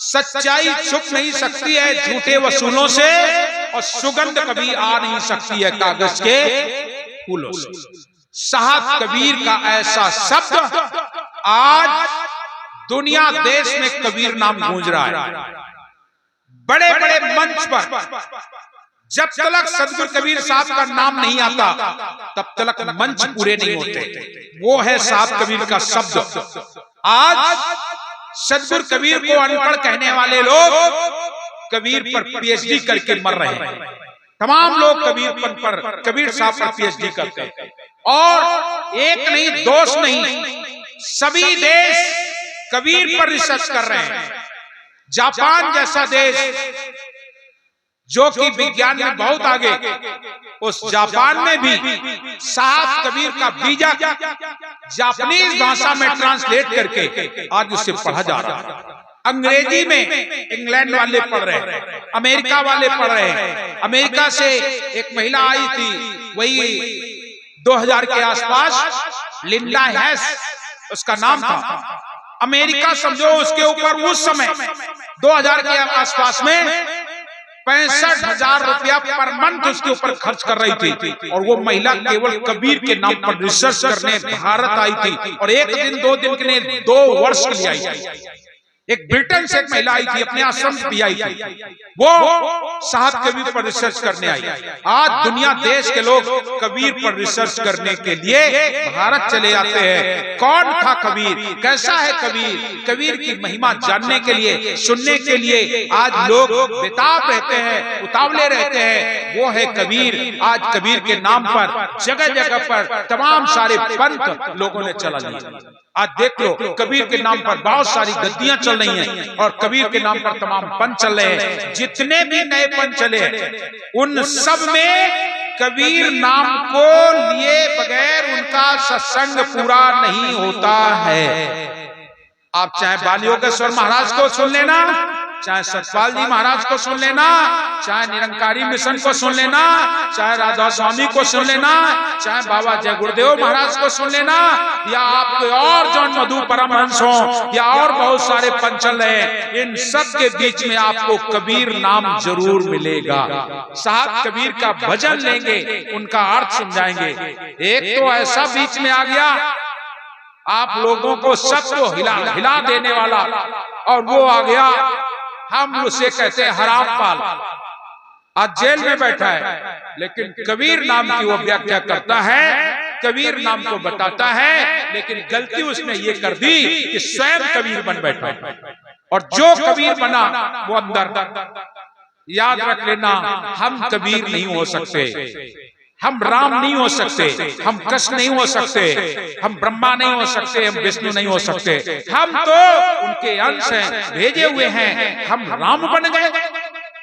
सच्चाई छुप नहीं सकती है झूठे वसूलों से, और सुगंध कभी आ नहीं सकती है कागज के फूलों से। साहब कबीर का ऐसा शब्द आज दुनिया देश में कबीर नाम गूंज रहा है। बड़े बड़े मंच पर जब तक सदगुरु कबीर साहब का नाम नहीं आता तब तक मंच पूरे नहीं होते। वो है साहब कबीर का शब्द। आज सदगुरु कबीर को अनपढ़ कहने वाले लोग कबीर पर पीएचडी करके मर रहे हैं। तमाम लोग कबीर साहब पर पीएचडी करते हैं, और एक नहीं, दोष नहीं, सभी देश कबीर पर रिसर्च कर रहे हैं। जापान जैसा देश जो कि विज्ञान में बहुत आगे, उस जापान में भी साहब कबीर का बीजा जापानीज भाषा में ट्रांसलेट करके आज उसे पढ़ा जा रहा है। अंग्रेजी में इंग्लैंड वाले पढ़ रहे हैं, अमेरिका वाले पढ़ रहे हैं। अमेरिका से एक महिला आई थी, वही 2000 के आसपास, लिंडा हैस उसका नाम था। अमेरिका समझो उसके ऊपर उस समय 2000 के आसपास में 65,000 रुपया पर मंथ उसके ऊपर खर्च कर रही थी, और वो महिला केवल कबीर के नाम पर रिसर्च करने भारत आई थी। और एक दिन 2 दिन के लिए 2 वर्ष के लिए आई थी। एक ब्रिटेन से एक महिला आई थी, अपने आश्रम से भी आई थी, वो साहब कबीर पर रिसर्च करने आई। आज दुनिया देश के लोग कबीर पर रिसर्च करने के लिए भारत चले जाते हैं। कौन था कबीर, कैसा है कबीर, कबीर की महिमा जानने के लिए, सुनने के लिए आज लोग बेताब रहते हैं, उतावले रहते हैं। वो है कबीर। आज कबीर के नाम पर जगह जगह पर तमाम सारे पंथ लोगों ने चला लिया। आज देख लो कबीर के नाम पर बहुत सारी गद्दियां चल रही हैं, और कबीर के नाम पर तमाम पंथ चल रहे हैं। जितने भी नए पंथ चले हैं उन सब में कबीर नाम को लिए बगैर उनका सत्संग पूरा नहीं होता है। आप चाहे बाल योगेश्वर महाराज को सुन लेना, चाहे सतपाल जी महाराज को सुन लेना, चाहे निरंकारी मिशन को सुन लेना, चाहे राधा स्वामी को सुन लेना, चाहे बाबा जय गुरुदेव महाराज को सुन लेना, या आपके और जौन मधु परमहंस हो, या और बहुत सारे पंथ चल रहे हैं, इन सब के बीच में आपको कबीर नाम जरूर मिलेगा। साहब कबीर का भजन लेंगे, उनका अर्थ समझाएंगे। एक तो ऐसा बीच में आ गया आप लोगों को सबको हिला देने वाला, और वो आ गया हम उसे कहते हैं हरामपाल। आज जेल में बैठा है, लेकिन कबीर नाम की वो व्याख्या करता है, कबीर नाम को बताता है, लेकिन गलती उसने ये कर दी कि स्वयं कबीर बन बैठा है। और जो कबीर बना वो अंदर, याद रख लेना, हम कबीर नहीं हो सकते, हम राम नहीं हो सकते, हम कृष्ण नहीं हो सकते, हम ब्रह्मा नहीं हो सकते, हम विष्णु नहीं हो सकते। हम तो उनके अंश हैं, भेजे हुए हैं। हम राम बन गए।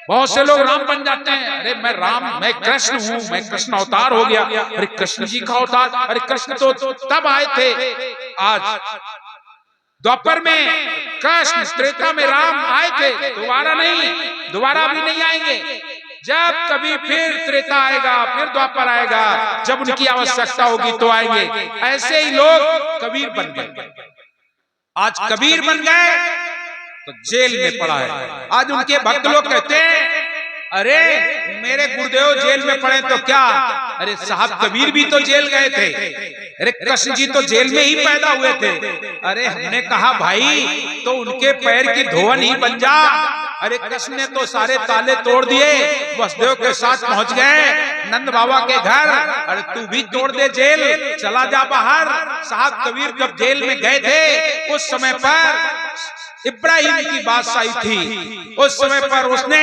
बहुत से लोग राम बन जाते हैं, अरे मैं राम, मैं कृष्ण हूँ, मैं कृष्ण अवतार हो गया। अरे कृष्ण जी का अवतार, अरे कृष्ण तो तब आए थे, आज द्वापर में कृष्ण, त्रेता में राम आए थे, दोबारा नहीं, दोबारा भी नहीं आएंगे। जब कभी फिर त्रेता आएगा, फिर द्वापर आएगा, जब उनकी आवश्यकता होगी तो आएंगे। ऐसे ही लोग कबीर बन गए। आज कबीर बन गए तो जेल में पड़ा है। आज उनके भक्त लोग कहते हैं अरे मेरे गुरुदेव जेल में पड़े तो क्या, अरे साहब कबीर भी तो जेल गए थे, अरे कृष्ण जी तो जेल में ही पैदा हुए थे। अरे हमने कहा भाई तो उनके पैर की धोवन ही बन जा। अरे कृष्ण ने तो सारे ताले तोड़ दिए, वसुदेव के साथ पहुंच गए नंद बाबा के घर। अरे तू भी तोड़ दे जेल, चला जा बाहर। साहब कबीर जब जेल में गए थे उस समय पर इब्राहिम की बादशाही थी, उस समय पर उसने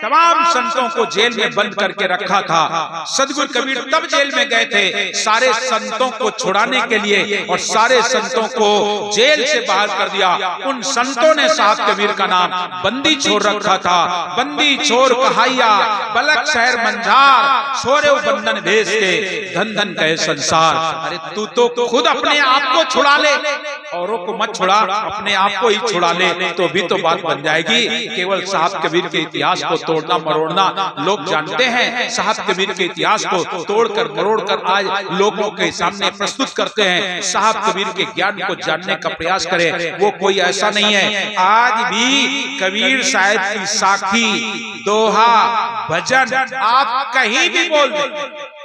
तमाम संतों को जेल में बंद करके रखा था। सदगुरु कबीर तब जेल में गए थे सारे संतों को छुड़ाने के लिए, और सारे संतों को जेल से बाहर कर दिया। उन संतों ने साहब कबीर का नाम बंदी छोड़ रखा था। बंदी छोर कहाइया, बलक शहर मंझार, छोरे बंधन भेज के, धन धन कहे संसार। अरे तू तो खुद अपने आप को छुड़ा ले, औरों को मत छुड़ा, अपने आप को ही छुड़ा ले तो भी तो बात बन जाएगी। केवल साहब कबीर के इतिहास को तोड़ना मरोड़ना लोग जानते हैं। साहब कबीर के इतिहास को तोड़कर मरोड़कर आज लोगों के सामने प्रस्तुत करते हैं। साहब कबीर के ज्ञान को जानने का प्रयास करें, वो कोई ऐसा नहीं है। आज भी कबीर साहिब की साखी, दोहा, भजन आप कहीं भी बोल दें,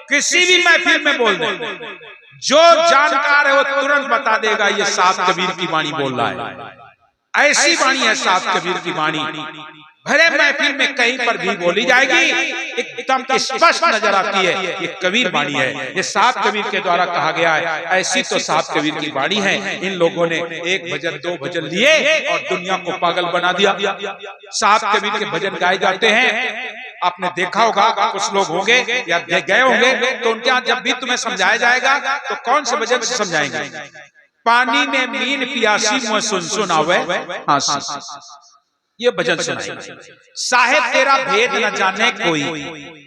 किसी भी महफिल में बोल दें, जो जानकार है वो तुरंत बता देगा ये साहब कबीर की वाणी बोल रहा है। ऐसी वाणी है साहब कबीर की वाणी, भरे महफिल में कहीं पर भी बोली जाएगी, एकदम स्पष्ट नजर आती है ये कबीर वाणी है, ये साहब कबीर के द्वारा कहा गया है। ऐसी तो साहब कबीर की वाणी है। इन लोगों ने एक भजन दो भजन लिए और दुनिया को पागल बना दिया। साहब कबीर के भजन गाए जाते हैं, आपने देखा होगा, कुछ लोग होंगे या गए होंगे तो उनके यहाँ जब भी तुम्हें समझाया जाएगा तो कौन से भजन से समझाएंगे? पानी में मीन पियासी मुँह सुन सुनावे, हाँ ये भजन सुनाएंगे। साहेब तेरा भेद न जाने कोई,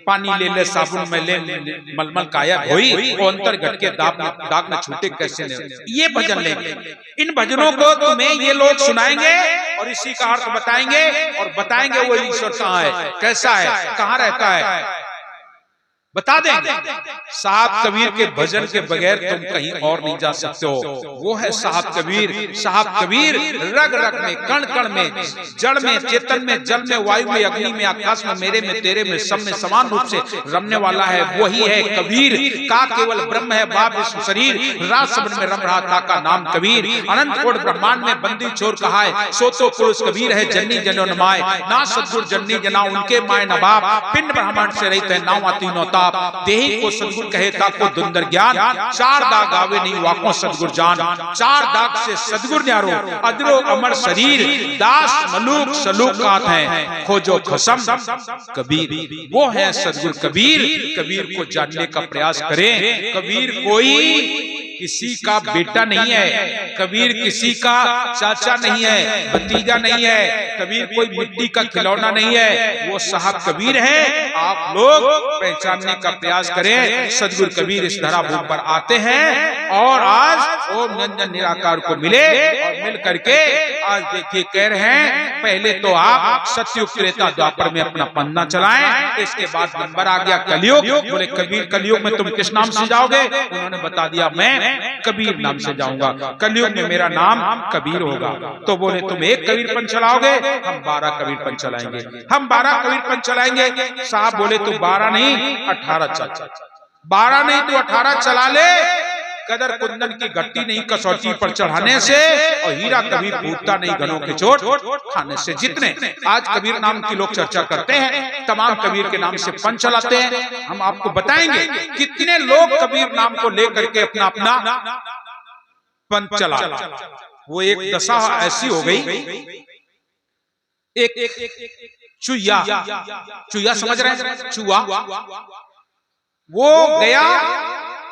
पानी ले ले साबुन में ले मलमल काया होई, वो अंतर घट के दाग न छूटे कैसे नहीं, ये भजन लेंगे। इन भजनों को तुम्हें ये लोग सुनाएंगे और इसी का अर्थ बताएंगे और बताएंगे वो ईश्वर कहाँ है, कैसा है, कहाँ रहता है, बता देंगे। साहब कबीर के भजन के बगैर तुम कहीं और नहीं जा सकते हो। वो है साहब कबीर। साहब कबीर रग रग में, कण कण में, जड़ में, चेतन में, जल में, वायु में, अग्नि में, आकाश में, मेरे में, तेरे में, सब में समान रूप से रमने वाला है। वही है कबीर। का केवल ब्रह्म है बाप विश्व शरीर, राज सबन में रम रहा था का नाम कबीर। अनंत कोट ब्रह्मांड में बंदी चोर कहा है, सो तो पुरुष कबीर है जन्नी जनो न माय, ना सदगुर जन्नी जना उनके माय न बाप, पिंड ब्रह्मांड से रहित है नावा तीनों ताप, देही को सदगुर कहे ताको दुंदर ज्ञान, चार दाग आवे नहीं वाको सदगुर जान, चार दाग से सदगुर न्यारो, अदरो अमर शरीर, दास मलूक सलूक कात है, खोजो खसम कबीर। वो है सदगुर कबीर। कबीर को जानने का प्रयास करें। कबीर कोई किसी का बेटा नहीं है, कबीर किसी का चाचा नहीं है, भतीजा नहीं है, कबीर कोई मिट्टी का खिलौना नहीं है, वो साहब कबीर है। आप लोग पहचानने का प्रयास करें। सदगुरु कबीर इस धरा भूमि पर आते हैं और आज ओम निरंजन निराकार को मिले और मिल करके आज देखिए कह रहे हैं, पहले तो आप सतयुग त्रेता द्वापर में अपना पन्ना चलाएं, इसके बाद नंबर आ गया कलयुग। बोले कबीर कलयुग में तुम किस नाम से जाओगे? उन्होंने बता दिया मैं कबीर नाम से जाऊंगा, कलयुग में मेरा नाम कबीर होगा। तो बोले तुम एक कबीरपन चलाओगे, हम 12 कबीरपन चलाएंगे, हम 12 कबीरपन चलाएंगे। साहब बोले तू 12 नहीं 18 चल, 12 नहीं तू 18 चला ले, कदर कुंदन की गट्टी नहीं कसौटी पर चढ़ाने से, और हीरा कभी फूटता नहीं घनों के चोट खाने से। जितने आज कबीर नाम की लोग चर्चा करते हैं, तमाम कबीर के नाम से पंच चलाते हैं। हम आपको बताएंगे कितने लोग कबीर नाम को लेकर के अपना अपना पंच चला। वो एक दशा ऐसी हो गई, एक चुया, चुया समझ रहे हैं, चुहा, वो गया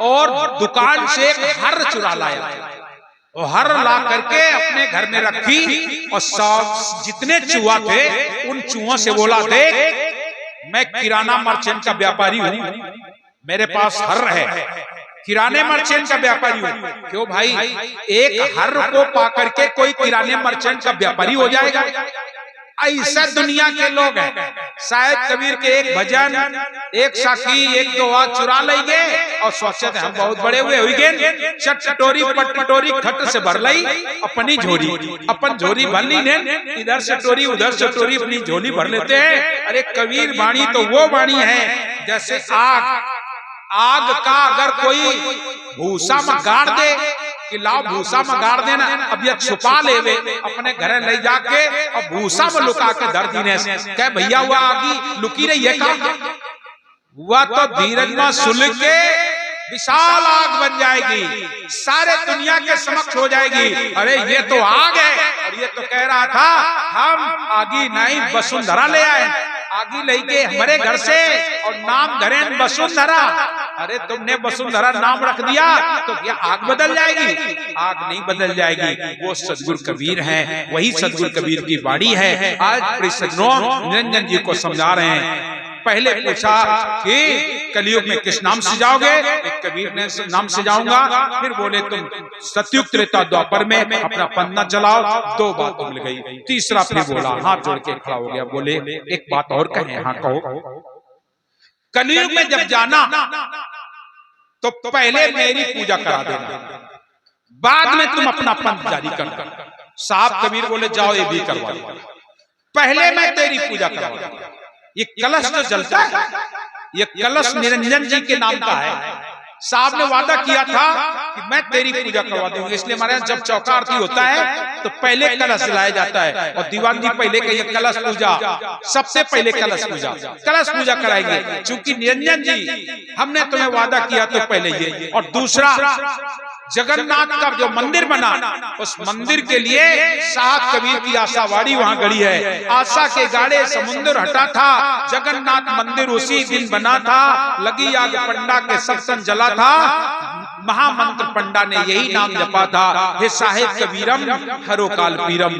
और दुकान से एक हर चुरा लाया और हर ला करके अपने घर में रखी और जितने चूहा थे उन चूहों से बोला, देख मैं किराना मर्चेंट का व्यापारी हूँ, मेरे पास हर है, किराने मर्चेंट का व्यापारी हूँ। क्यों भाई, एक हर को पा करके कोई किराने मर्चेंट का व्यापारी हो जाएगा? ऐसा दुनिया के लोग हैं। शायद कबीर के एक भजन, एक साखी, एक दोहा चुरा लेंगे और सोचते हम बहुत बड़े हुए हुए, चटटोरी पटपटोरी खट से भर ली अपनी झोरी, अपन झोरी भर ली ने, इधर से टोरी उधर से टोरी अपनी झोली भर लेते हैं। अरे कबीर वाणी तो वो वाणी है जैसे आग का अगर कोई भूसा में गाड़ दे कि लाओ भूसा में गाड़ देना, अब ये छुपा ले वे अपने घर ले जाके और भूसा में लुका के धर दीने से कह भैया हुआ आगी लुकी रही है का, हुआ तो धीरज में सुलग के विशाल आग बन जाएगी, सारे दुनिया के समक्ष हो जाएगी। अरे ये तो आग है, और ये तो कह रहा था हम आगी नहीं वसुंधरा ले आए, आगी लेके हमारे घर से और नाम धरें वसुंधरा। अरे तुमने वसुंधरा नाम रख दिया तो क्या आग बदल जाएगी? आग नहीं बदल जाएगी। वो सदगुरु कबीर हैं, वही सदगुरु कबीर की वाणी है। आज प्रिय सज्जनों निरंजन जी को समझा रहे हैं, पहले पूछा कि कलयुग में किस नाम से जाओगे? एक कबीर ने नाम से जाऊंगा। फिर बोले तुम सतयुग त्रेता द्वापर में अपना पन्ना चलाओ। 2 बात मिल गई। तीसरा फिर बोला, हाथ जोड़ के खड़ा हो गया, बोले एक बात और कहें। हाँ कहो। कलयुग में जब जाना तो पहले मेरी पूजा करा देना, बाद में तुम अपना पंथ जारी करना। साहब कबीर बोले जाओ ये भी करवा दो, पहले मैं तेरी पूजा करवा दूंगा। ये कलश जो जलता है, ये कलश निरंजन जी के नाम का है। साहब ने वादा किया था कि मैं तेरी पूजा करवा दूंगा। इसलिए हमारे यहाँ जब चौका आरती होता है तो पहले कलश जलाया जाता है, और दीवान जी पहले कहिए कलश पूजा, सबसे पहले कलश पूजा कराएंगे। चूंकि निरंजन जी हमने तुम्हें वादा किया तो पहले ये। और दूसरा, जगन्नाथ का जो मंदिर बना, उस मंदिर के लिए साहब कबीर की आशावाड़ी वहां गड़ी है। आशा के गाड़े समुद्र हटा था, जगन्नाथ मंदिर उसी दिन बना था। लगी आग पंडा के सत्संग जला था, महामंत्र पंडा ने यही नाम जपा था, हे साहेब कबीरम हरो काल पीरम।